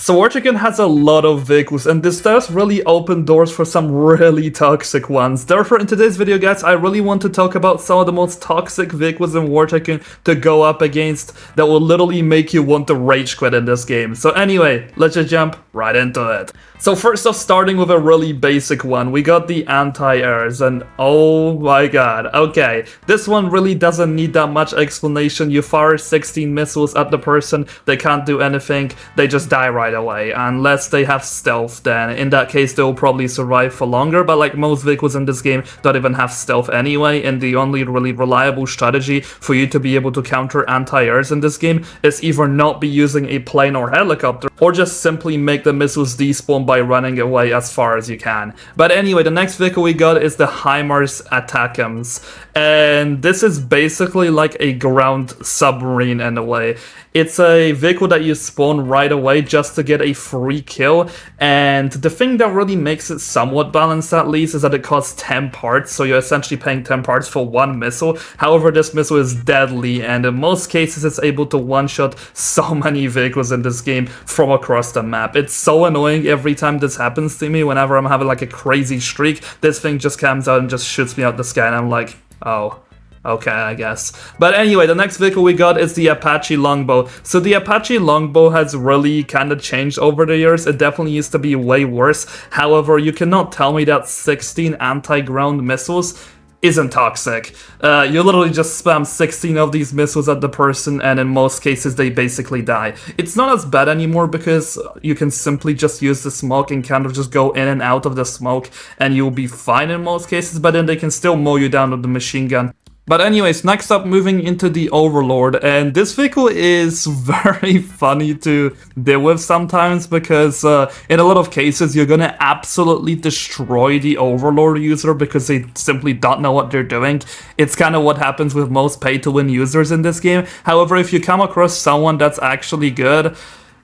So Tycoon has a lot of vehicles, and this does really open doors for some really toxic ones. Therefore, in today's video, guys, I really want to talk about some of the most toxic vehicles in Tycoon to go up against that will literally make you want to rage quit in this game. So anyway, let's just jump right into it. So first off, starting with a really basic one, we got the anti-airs, and oh my god, okay, this one really doesn't need that much explanation. You fire 16 missiles at the person, they can't do anything, they just die right away, unless they have stealth. Then in that case they'll probably survive for longer, but like most vehicles in this game don't even have stealth anyway, and the only really reliable strategy for you to be able to counter anti-airs in this game is either not be using a plane or helicopter, or just simply make the missiles despawn by running away as far as you can. But anyway, the next vehicle we got is the Himars ATACMS, and this is basically like a ground submarine in a way. It's a vehicle that you spawn right away just to get a free kill, and the thing that really makes it somewhat balanced at least is that it costs 10 parts, so you're essentially paying 10 parts for one missile. However, this missile is deadly, and in most cases it's able to one-shot so many vehicles in this game from across the map. It's so annoying every time this happens to me. Whenever I'm having like a crazy streak, this thing just comes out and just shoots me out the sky, and I'm like, oh. Okay, I guess. But anyway, the next vehicle we got is the Apache Longbow. So the Apache Longbow has really kind of changed over the years. It definitely used to be way worse. However, you cannot tell me that 16 anti-ground missiles isn't toxic. You literally just spam 16 of these missiles at the person, and in most cases they basically die. It's not as bad anymore because you can simply just use the smoke and kind of just go in and out of the smoke and you'll be fine in most cases, but then they can still mow you down with the machine gun. But anyways, next up, moving into the Overlord, and this vehicle is very funny to deal with sometimes because in a lot of cases you're gonna absolutely destroy the Overlord user because they simply don't know what they're doing. It's kind of what happens with most pay-to-win users in this game. However, if you come across someone that's actually good,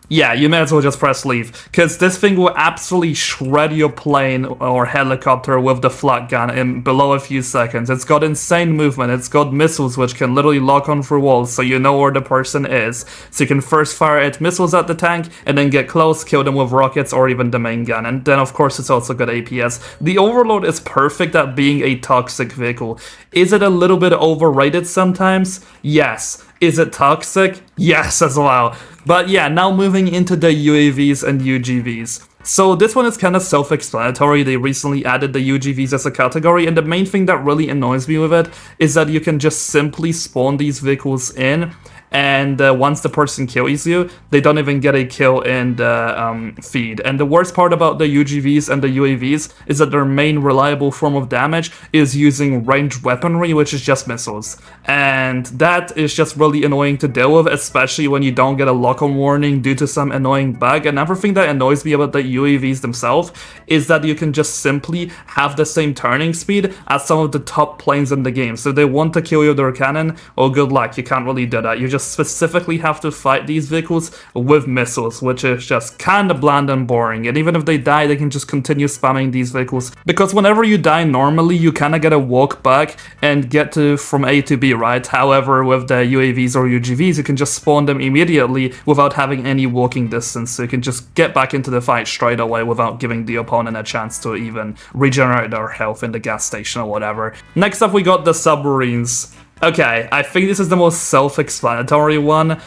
yeah, you may as well just press leave, because this thing will absolutely shred your plane or helicopter with the flak gun in below a few seconds. It's got insane movement, it's got missiles which can literally lock on through walls so you know where the person is. So you can first fire 8 missiles at the tank, and then get close, kill them with rockets or even the main gun. And then of course it's also got APS. The Overlord is perfect at being a toxic vehicle. Is it a little bit overrated sometimes? Yes. Is it toxic? Yes as well. But yeah, now moving into the UAVs and UGVs. So this one is kind of self-explanatory. They recently added the UGVs as a category, and the main thing that really annoys me with it is that you can just simply spawn these vehicles in, and once the person kills you, they don't even get a kill in the feed. And the worst part about the UGVs and the UAVs is that their main reliable form of damage is using ranged weaponry, which is just missiles. And that is just really annoying to deal with, especially when you don't get a lock-on warning due to some annoying bug. Another thing that annoys me about the UAVs themselves is that you can just simply have the same turning speed as some of the top planes in the game. So if they want to kill you with their cannon, oh good luck, you can't really do that. You just specifically have to fight these vehicles with missiles, which is just kind of bland and boring. And even if they die, they can just continue spamming these vehicles, because whenever you die normally, you kind of get a walk back and get to from A to B, right? However, with the UAVs or UGVs, you can just spawn them immediately without having any walking distance, so you can just get back into the fight straight away without giving the opponent a chance to even regenerate their health in the gas station or whatever. Next up, we got the submarines. Okay, I think this is the most self-explanatory one.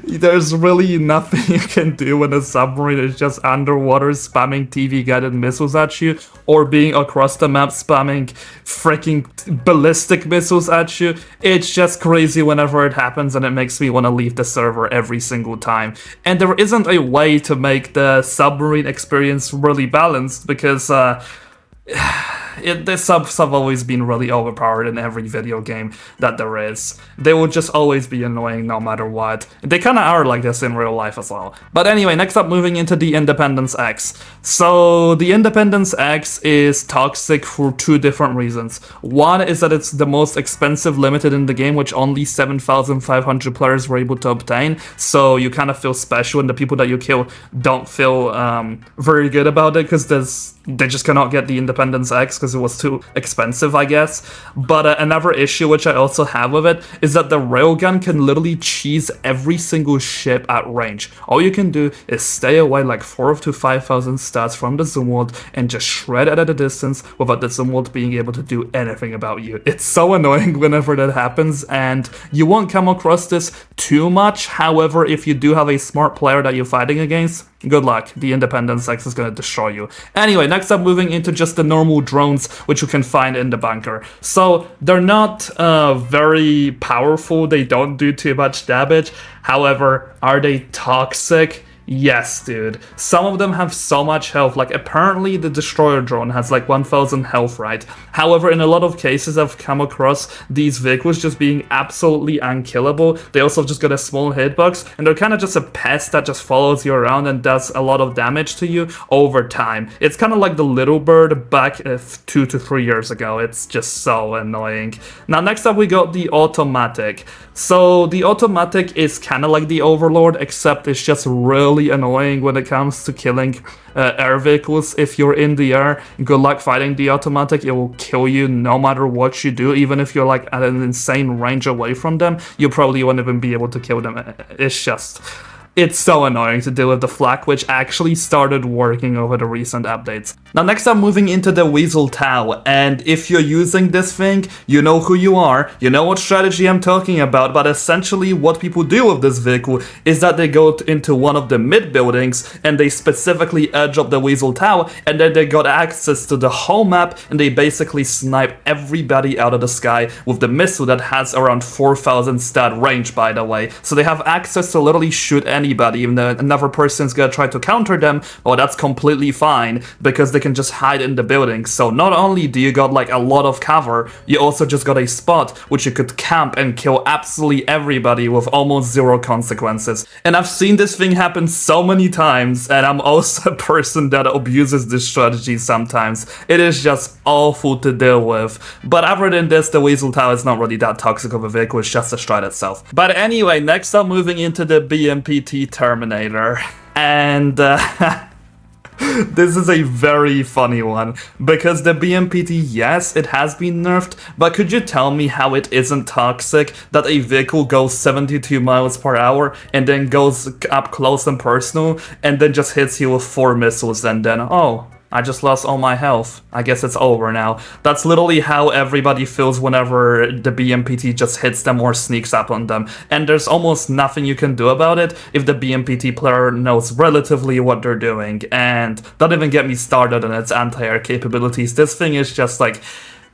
There's really nothing you can do when a submarine is just underwater spamming TV-guided missiles at you, or being across the map spamming freaking ballistic missiles at you. It's just crazy whenever it happens, and it makes me want to leave the server every single time. And there isn't a way to make the submarine experience really balanced, because the subs have always been really overpowered in every video game that there is. They will just always be annoying no matter what. They kind of are like this in real life as well. But anyway, next up, moving into the Independence X. So the Independence X is toxic for 2 different reasons. One is that it's the most expensive limited in the game, which only 7,500 players were able to obtain. So you kind of feel special, and the people that you kill don't feel very good about it, because there's they just cannot get the Independence X because it was too expensive, I guess. But another issue which I also have with it is that the railgun can literally cheese every single ship at range. All you can do is stay away like 4,000 to 5,000 stats from the zoom world and just shred it at a distance without the zoom world being able to do anything about you. It's so annoying whenever that happens, and you won't come across this too much. However, if you do have a smart player that you're fighting against, good luck. The Independence X is gonna destroy you. Anyway, next up, moving into just the normal drones which you can find in the bunker. So they're not very powerful, they don't do too much damage. However, are they toxic? Yes, dude. Some of them have so much health, like apparently the destroyer drone has like 1000 health, right? However, in a lot of cases I've come across these vehicles just being absolutely unkillable. They also just got a small hitbox, and they're kind of just a pest that just follows you around and does a lot of damage to you over time. It's kind of like the little bird back 2 to 3 years ago. It's just so annoying. Now next up we got the automatic. So the automatic is kind of like the Overlord, except it's just really annoying when it comes to killing air vehicles. If you're in the air, good luck fighting the automatic. It will kill you no matter what you do. Even if you're like at an insane range away from them, you probably won't even be able to kill them. It's so annoying to deal with the flak, which actually started working over the recent updates. Now next I'm moving into the Weasel TOW, and if you're using this thing, you know who you are, you know what strategy I'm talking about, but essentially what people do with this vehicle is that they go into one of the mid buildings and they specifically edge up the Weasel TOW, and then they got access to the whole map and they basically snipe everybody out of the sky with the missile that has around 4,000 stat range, by the way. So they have access to literally shoot anybody. Even though another person's gonna try to counter them, well, that's completely fine because they can just hide in the building. So not only do you got like a lot of cover, you also just got a spot which you could camp and kill absolutely everybody with almost zero consequences. And I've seen this thing happen so many times, and I'm also a person that abuses this strategy sometimes. It is just awful to deal with. But other than this, the Weasel TOW is not really that toxic of a vehicle, it's just a strat itself. But anyway, next I'm moving into the BMPT Terminator, and this is a very funny one, because the BMPT, yes, it has been nerfed, but could you tell me how it isn't toxic that a vehicle goes 72 miles per hour and then goes up close and personal and then just hits you with 4 missiles and then, oh, I just lost all my health. I guess it's over now. That's literally how everybody feels whenever the BMPT just hits them or sneaks up on them. And there's almost nothing you can do about it if the BMPT player knows relatively what they're doing. And don't even get me started on its anti-air capabilities. This thing is just like,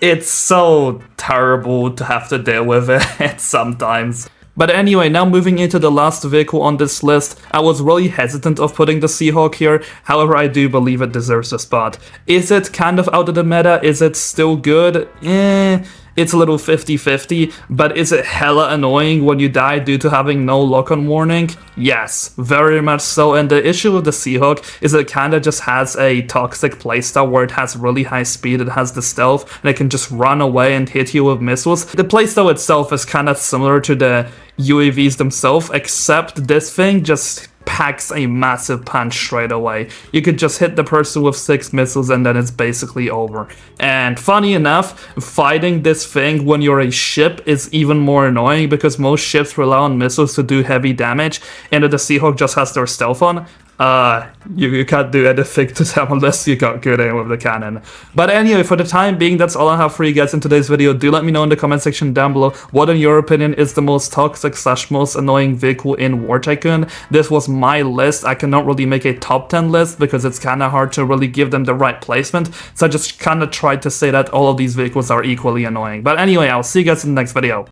it's so terrible to have to deal with it sometimes. But anyway, now moving into the last vehicle on this list, I was really hesitant of putting the Seahawk here, however I do believe it deserves a spot. Is it kind of out of the meta? Is it still good? It's a little 50-50, but is it hella annoying when you die due to having no lock-on warning? Yes, very much so, and the issue with the Seahawk is it kinda just has a toxic playstyle where it has really high speed, it has the stealth, and it can just run away and hit you with missiles. The playstyle itself is kinda similar to the UAVs themselves, except this thing just packs a massive punch straight away. You could just hit the person with 6 missiles and then it's basically over. And funny enough, fighting this thing when you're a ship is even more annoying because most ships rely on missiles to do heavy damage, and if the Seahawk just has their stealth on, you can't do anything to them unless you got good aim with the cannon. But anyway, for the time being, that's all I have for you guys in today's video. Do let me know in the comment section down below what in your opinion is the most toxic / most annoying vehicle in War Tycoon. This was my list. I cannot really make a top 10 list because it's kind of hard to really give them the right placement, so I just kind of tried to say that all of these vehicles are equally annoying. But anyway, I'll see you guys in the next video.